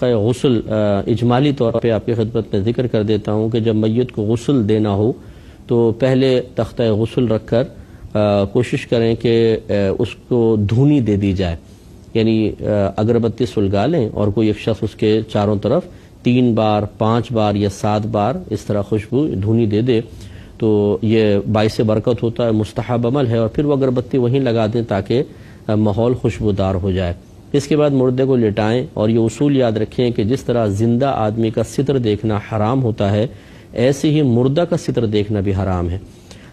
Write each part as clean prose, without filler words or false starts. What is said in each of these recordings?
غسل اجمالی طور پہ آپ کی خدمت میں ذکر کر دیتا ہوں کہ جب میت کو غسل دینا ہو تو پہلے تختہ غسل رکھ کر کوشش کریں کہ اس کو دھونی دے دی جائے، یعنی اگربتی سلگا لیں اور کوئی ایک شخص اس کے چاروں طرف 3 بار 5 بار یا 7 بار اس طرح خوشبو دھونی دے دے تو یہ باعث برکت ہوتا ہے، مستحب عمل ہے، اور پھر وہ اگربتی وہیں لگا دیں تاکہ ماحول خوشبودار ہو جائے۔ اس کے بعد مردے کو لٹائیں، اور یہ اصول یاد رکھیں کہ جس طرح زندہ آدمی کا ستر دیکھنا حرام ہوتا ہے، ایسے ہی مردہ کا ستر دیکھنا بھی حرام ہے،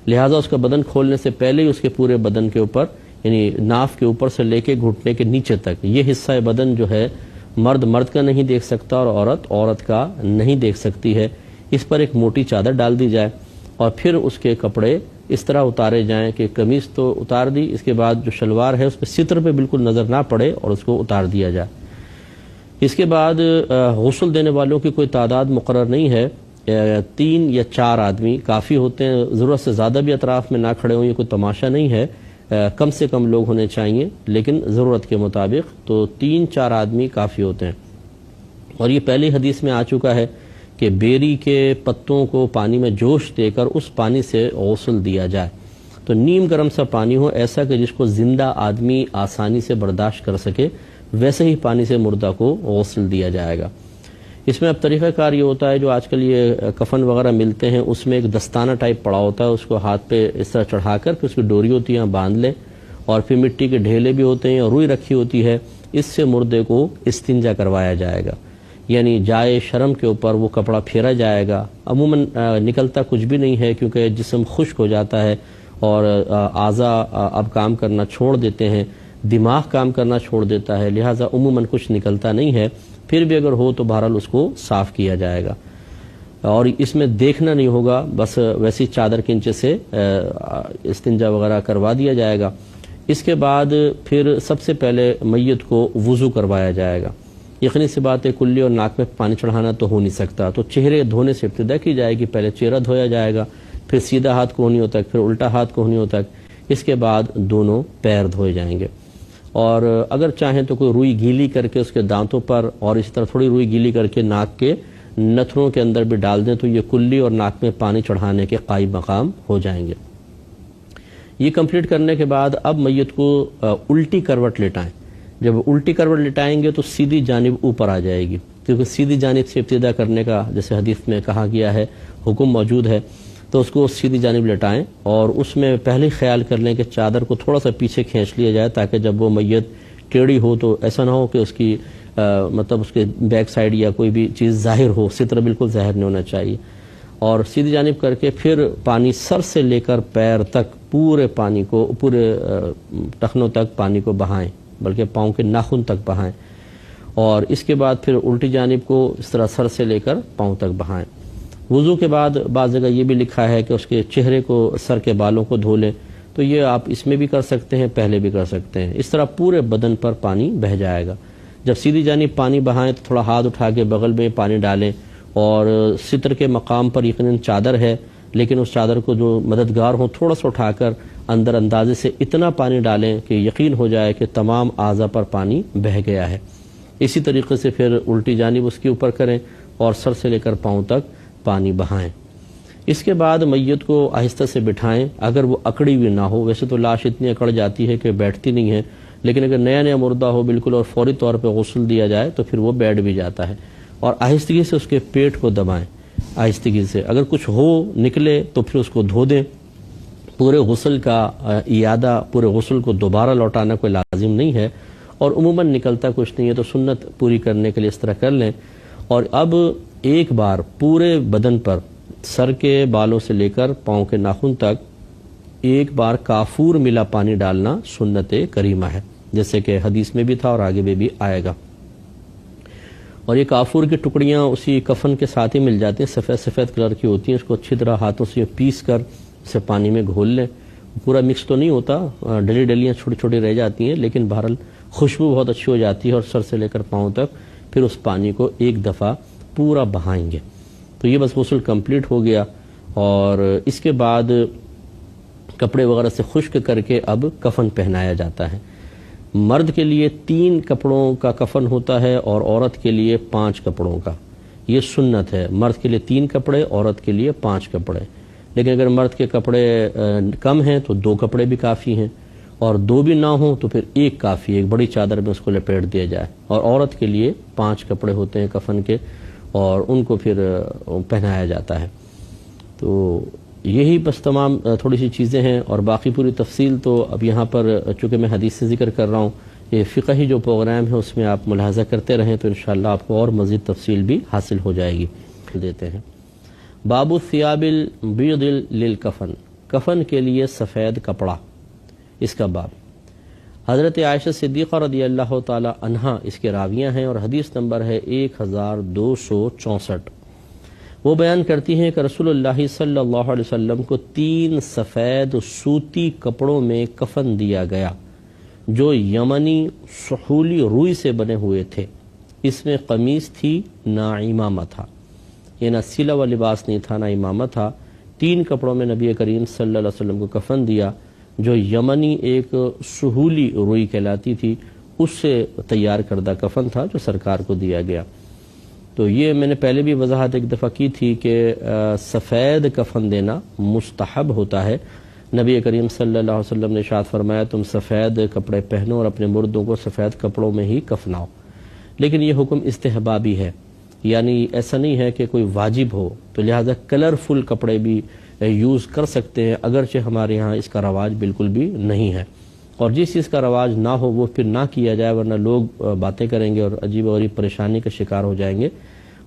لہٰذا اس کا بدن کھولنے سے پہلے ہی اس کے پورے بدن کے اوپر، یعنی ناف کے اوپر سے لے کے گھٹنے کے نیچے تک یہ حصہ بدن جو ہے مرد کا نہیں دیکھ سکتا اور عورت کا نہیں دیکھ سکتی ہے، اس پر ایک موٹی چادر ڈال دی جائے، اور پھر اس کے کپڑے اس طرح اتارے جائیں کہ قمیص تو اتار دی، اس کے بعد جو شلوار ہے اس پہ ستر پہ بالکل نظر نہ پڑے اور اس کو اتار دیا جائے۔ اس کے بعد غسل دینے والوں کی کوئی تعداد مقرر نہیں ہے، 3 یا 4 آدمی کافی ہوتے ہیں، ضرورت سے زیادہ بھی اطراف میں نہ کھڑے ہوں، یہ کوئی تماشا نہیں ہے، کم سے کم لوگ ہونے چاہیے، لیکن ضرورت کے مطابق تو 3-4 آدمی کافی ہوتے ہیں۔ اور یہ پہلی حدیث میں آ چکا ہے کہ بیری کے پتوں کو پانی میں جوش دے کر اس پانی سے غسل دیا جائے، تو نیم گرم سا پانی ہو، ایسا کہ جس کو زندہ آدمی آسانی سے برداشت کر سکے، ویسے ہی پانی سے مردہ کو غسل دیا جائے گا۔ اس میں اب طریقہ کار یہ ہوتا ہے، جو آج کل یہ کفن وغیرہ ملتے ہیں اس میں ایک دستانہ ٹائپ پڑا ہوتا ہے، اس کو ہاتھ پہ اس طرح چڑھا کر پھر اس کی ڈوری ہوتی ہے باندھ لیں، اور پھر مٹی کے ڈھیلے بھی ہوتے ہیں اور روئی رکھی ہوتی ہے، اس سے مردے کو استنجا کروایا جائے گا، یعنی جائے شرم کے اوپر وہ کپڑا پھیرا جائے گا۔ عموماً نکلتا کچھ بھی نہیں ہے کیونکہ جسم خشک ہو جاتا ہے اور اعضاء اب کام کرنا چھوڑ دیتے ہیں، دماغ کام کرنا چھوڑ دیتا ہے، لہٰذا عموماً کچھ نکلتا نہیں ہے، پھر بھی اگر ہو تو بہرحال اس کو صاف کیا جائے گا، اور اس میں دیکھنا نہیں ہوگا، بس ویسی چادر کے نیچے سے استنجا وغیرہ کروا دیا جائے گا۔ اس کے بعد پھر سب سے پہلے میت کو وضو کروایا جائے گا۔ یقینی سی بات ہے کلی اور ناک میں پانی چڑھانا تو ہو نہیں سکتا، تو چہرے دھونے سے ابتدا کی جائے گی، پہلے چہرہ دھویا جائے گا، پھر سیدھا ہاتھ کوہنیوں تک، پھر الٹا ہاتھ کوہنیوں تک، اس کے بعد دونوں پیر دھوئے جائیں گے، اور اگر چاہیں تو کوئی روئی گیلی کر کے اس کے دانتوں پر اور اس طرح تھوڑی روئی گیلی کر کے ناک کے نتھنوں کے اندر بھی ڈال دیں تو یہ کلی اور ناک میں پانی چڑھانے کے قائم مقام ہو جائیں گے۔ یہ کمپلیٹ کرنے کے بعد اب میت کو الٹی کروٹ لٹائیں۔ جب الٹی کروٹ لٹائیں گے تو سیدھی جانب اوپر آ جائے گی، کیونکہ سیدھی جانب سے ابتدا کرنے کا جیسے حدیث میں کہا گیا ہے، حکم موجود ہے، تو اس کو سیدھی جانب لٹائیں، اور اس میں پہلے خیال کر لیں کہ چادر کو تھوڑا سا پیچھے کھینچ لیا جائے تاکہ جب وہ میت ٹیڑھی ہو تو ایسا نہ ہو کہ اس کی مطلب اس کے بیک سائڈ یا کوئی بھی چیز ظاہر ہو، ستر بالکل ظاہر نہیں ہونا چاہیے، اور سیدھی جانب کر کے پھر پانی سر سے لے کر پیر تک پورے پانی کو، پورے ٹخنوں تک پانی کو بہائیں، بلکہ پاؤں کے ناخن تک بہائیں، اور اس کے بعد پھر الٹی جانب کو اس طرح سر سے لے کر پاؤں تک بہائیں۔ وضو کے بعد بعض جگہ یہ بھی لکھا ہے کہ اس کے چہرے کو، سر کے بالوں کو دھو لیں، تو یہ آپ اس میں بھی کر سکتے ہیں، پہلے بھی کر سکتے ہیں، اس طرح پورے بدن پر پانی بہہ جائے گا۔ جب سیدھی جانب پانی بہائیں تو تھوڑا ہاتھ اٹھا کے بغل میں پانی ڈالیں، اور ستر کے مقام پر یقیناً چادر ہے، لیکن اس چادر کو جو مددگار ہوں تھوڑا سا اٹھا کر اندر اندازے سے اتنا پانی ڈالیں کہ یقین ہو جائے کہ تمام اعضاء پر پانی بہہ گیا ہے۔ اسی طریقے سے پھر الٹی جانب اس کے اوپر کریں اور سر سے لے کر پاؤں تک پانی بہائیں۔ اس کے بعد میت کو آہستہ سے بٹھائیں، اگر وہ اکڑی ہوئی نہ ہو، ویسے تو لاش اتنی اکڑ جاتی ہے کہ بیٹھتی نہیں ہے، لیکن اگر نیا مردہ ہو بالکل اور فوری طور پہ غسل دیا جائے تو پھر وہ بیٹھ بھی جاتا ہے، اور آہستگی سے اس کے پیٹ کو دبائیں، آہستگی سے، اگر کچھ ہو نکلے تو پھر اس کو دھو دیں۔ پورے غسل کا اعادہ، پورے غسل کو دوبارہ لوٹانا کوئی لازم نہیں ہے، اور عموماً نکلتا کچھ نہیں ہے تو سنت پوری کرنے کے لیے اس طرح کر لیں۔ اور اب ایک بار پورے بدن پر، سر کے بالوں سے لے کر پاؤں کے ناخن تک ایک بار کافور ملا پانی ڈالنا سنت کریمہ ہے، جیسے کہ حدیث میں بھی تھا اور آگے بھی آئے گا۔ اور یہ کافور کی ٹکڑیاں اسی کفن کے ساتھ ہی مل جاتی ہیں، سفید سفید کلر کی ہوتی ہیں، اس کو اچھی طرح ہاتھوں سے پیس کر اسے پانی میں گھول لیں، پورا مکس تو نہیں ہوتا، ڈلی ڈلیاں چھوٹی چھوٹی رہ جاتی ہیں، لیکن بہرحال خوشبو بہت اچھی ہو جاتی ہے، اور سر سے لے کر پاؤں تک پھر اس پانی کو ایک دفعہ پورا بہائیں گے، تو یہ بس غسل کمپلیٹ ہو گیا۔ اور اس کے بعد کپڑے وغیرہ سے خشک کر کے اب کفن پہنایا جاتا ہے۔ مرد کے لیے 3 کپڑوں کا کفن ہوتا ہے اور عورت کے لیے 5 کپڑوں کا. یہ سنت ہے. مرد کے لیے 3 کپڑے، عورت کے لیے 5 کپڑے. لیکن اگر مرد کے کپڑے کم ہیں تو 2 کپڑے بھی کافی ہیں، اور 2 بھی نہ ہوں تو پھر 1 کافی ہے، ایک بڑی چادر میں اس کو لپیٹ دیا جائے. اور عورت کے لیے 5 کپڑے ہوتے ہیں کفن کے، اور ان کو پھر پہنایا جاتا ہے. تو یہی بس تمام تھوڑی سی چیزیں ہیں، اور باقی پوری تفصیل تو اب یہاں پر چونکہ میں حدیث سے ذکر کر رہا ہوں، یہ فقہی جو پروگرام ہے اس میں آپ ملاحظہ کرتے رہیں تو انشاءاللہ آپ کو اور مزید تفصیل بھی حاصل ہو جائے گی. دیتے ہیں باب الثیاب البیض للکفن، کفن کے لیے سفید کپڑا، اس کا باب. حضرت عائشہ صدیقہ رضی اللہ تعالی عنہا اس کے راویہ ہیں، اور حدیث نمبر ہے 1264. وہ بیان کرتی ہیں کہ رسول اللہ صلی اللہ علیہ وسلم کو 3 سفید سوتی کپڑوں میں کفن دیا گیا جو یمنی سحولی روئی سے بنے ہوئے تھے. اس میں قمیص تھی، نہ امامہ تھا، یہ نہ سلا و لباس نہیں تھا، نہ امامہ تھا. 3 کپڑوں میں نبی کریم صلی اللہ علیہ وسلم کو کفن دیا جو یمنی ایک سحولی روئی کہلاتی تھی، اس سے تیار کردہ کفن تھا جو سرکار کو دیا گیا. تو یہ میں نے پہلے بھی وضاحت ایک دفعہ کی تھی کہ سفید کفن دینا مستحب ہوتا ہے. نبی کریم صلی اللہ علیہ وسلم نے ارشاد فرمایا تم سفید کپڑے پہنو اور اپنے مردوں کو سفید کپڑوں میں ہی کفناؤ. لیکن یہ حکم استحبابی ہے، یعنی ایسا نہیں ہے کہ کوئی واجب ہو، تو لہٰذا کلرفل کپڑے بھی یوز کر سکتے ہیں، اگرچہ ہمارے ہاں اس کا رواج بالکل بھی نہیں ہے. اور جس چیز کا رواج نہ ہو وہ پھر نہ کیا جائے، ورنہ لوگ باتیں کریں گے اور عجیب و غریب پریشانی کا شکار ہو جائیں گے.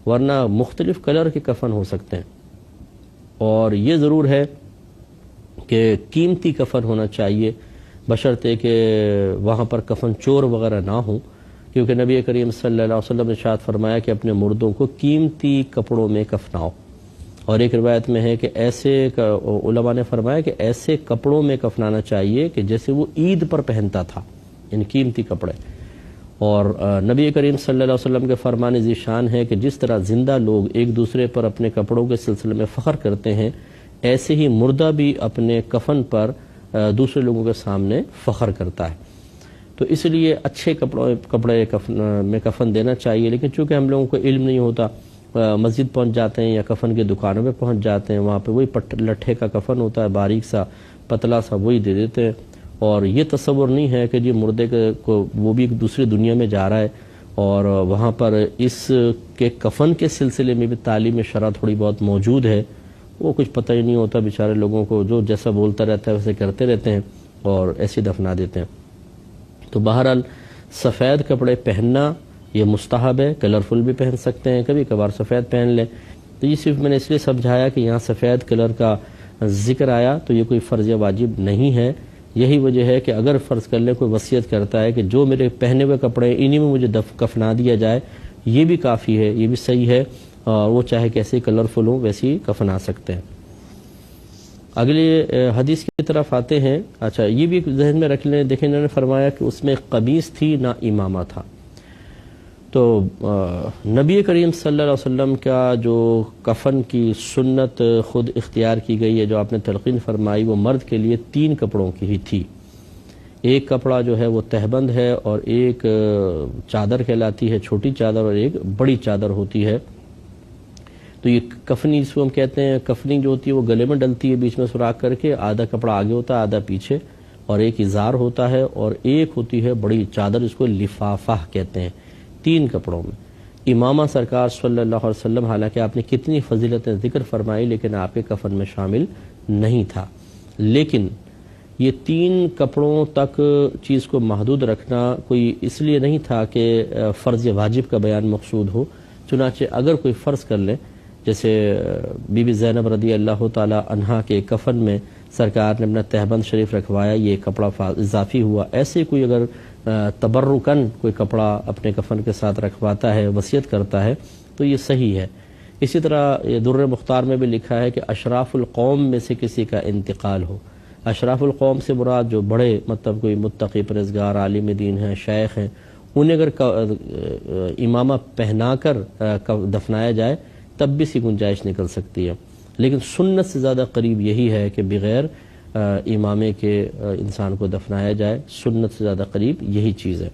ورنہ مختلف کلر کے کفن ہو سکتے ہیں، اور یہ ضرور ہے کہ قیمتی کفن ہونا چاہیے، بشرطے کہ وہاں پر کفن چور وغیرہ نہ ہوں، کیونکہ نبی کریم صلی اللہ علیہ وسلم نے ارشاد فرمایا کہ اپنے مردوں کو قیمتی کپڑوں میں کفناؤ. اور ایک روایت میں ہے کہ ایسے علماء نے فرمایا کہ ایسے کپڑوں میں کفنانا چاہیے کہ جیسے وہ عید پر پہنتا تھا، یعنی قیمتی کپڑے. اور نبی کریم صلی اللہ علیہ وسلم کے فرمان ذیشان ہے کہ جس طرح زندہ لوگ ایک دوسرے پر اپنے کپڑوں کے سلسلے میں فخر کرتے ہیں، ایسے ہی مردہ بھی اپنے کفن پر دوسرے لوگوں کے سامنے فخر کرتا ہے. تو اس لیے اچھے کپڑے میں کفن دینا چاہیے. لیکن چونکہ ہم لوگوں کو علم نہیں ہوتا، مسجد پہنچ جاتے ہیں یا کفن کی دکانوں میں پہنچ جاتے ہیں، وہاں پہ وہی لٹھے کا کفن ہوتا ہے، باریک سا پتلا سا، وہی دے دیتے ہیں. اور یہ تصور نہیں ہے کہ جی مردے کو وہ بھی ایک دوسری دنیا میں جا رہا ہے، اور وہاں پر اس کے کفن کے سلسلے میں بھی تعلیم شرع تھوڑی بہت موجود ہے. وہ کچھ پتہ ہی نہیں ہوتا بیچارے لوگوں کو، جو جیسا بولتا رہتا ہے ویسے کرتے رہتے ہیں اور ایسے دفنا دیتے ہیں. تو بہرحال سفید کپڑے پہننا یہ مستحب ہے، کلرفل بھی پہن سکتے ہیں، کبھی کبھار سفید پہن لیں. تو یہ صرف میں نے اس لیے سمجھایا کہ یہاں سفید کلر کا ذکر آیا تو یہ کوئی فرض یا واجب نہیں ہے. یہی وجہ ہے کہ اگر فرض کر لیں کوئی وصیت کرتا ہے کہ جو میرے پہنے ہوئے کپڑے انہی میں مجھے کفنا دیا جائے، یہ بھی کافی ہے، یہ بھی صحیح ہے، اور وہ چاہے کیسے کلرفل ہوں ویسے ہی کفنا سکتے ہیں. اگلی حدیث کی طرف آتے ہیں. اچھا یہ بھی ذہن میں رکھ لیں، دیکھیں انہوں نے فرمایا کہ اس میں قمیص تھی، نہ امامہ تھا. تو نبی کریم صلی اللہ علیہ وسلم کا جو کفن کی سنت خود اختیار کی گئی ہے، جو آپ نے تلقین فرمائی، وہ مرد کے لیے 3 کپڑوں کی ہی تھی. ایک کپڑا جو ہے وہ تہبند ہے، اور ایک چادر کہلاتی ہے، چھوٹی چادر، اور ایک بڑی چادر ہوتی ہے. تو یہ کفنی جس کو ہم کہتے ہیں، کفنی جو ہوتی ہے وہ گلے میں ڈلتی ہے، بیچ میں سوراخ کر کے، آدھا کپڑا آگے ہوتا ہے آدھا پیچھے، اور ایک ازار ہوتا ہے، اور ایک ہوتی ہے بڑی چادر، اس کو لفافہ کہتے ہیں. 3 کپڑوں میں. امامہ سرکار صلی اللہ علیہ وسلم حالانکہ آپ نے کتنی فضیلتیں ذکر فرمائی، لیکن آپ کے کفن میں شامل نہیں تھا. لیکن یہ 3 کپڑوں تک چیز کو محدود رکھنا کوئی اس لیے نہیں تھا کہ فرض یا واجب کا بیان مقصود ہو. چنانچہ اگر کوئی فرض کر لے، جیسے بی بی زینب رضی اللہ تعالی عنہا کے کفن میں سرکار نے اپنا تہبند شریف رکھوایا، یہ کپڑا اضافی ہوا. ایسے کوئی اگر تبرکن کوئی کپڑا اپنے کفن کے ساتھ رکھواتا ہے، وصیت کرتا ہے، تو یہ صحیح ہے. اسی طرح یہ در مختار میں بھی لکھا ہے کہ اشراف القوم میں سے کسی کا انتقال ہو. اشراف القوم سے مراد جو بڑے مطلب کوئی متقی پرہیزگار عالم دین ہیں، شیخ ہیں، انہیں اگر امامہ پہنا کر دفنایا جائے تب بھی سی گنجائش نکل سکتی ہے. لیکن سنت سے زیادہ قریب یہی ہے کہ بغیر امامے کے انسان کو دفنایا جائے، سنت سے زیادہ قریب یہی چیز ہے۔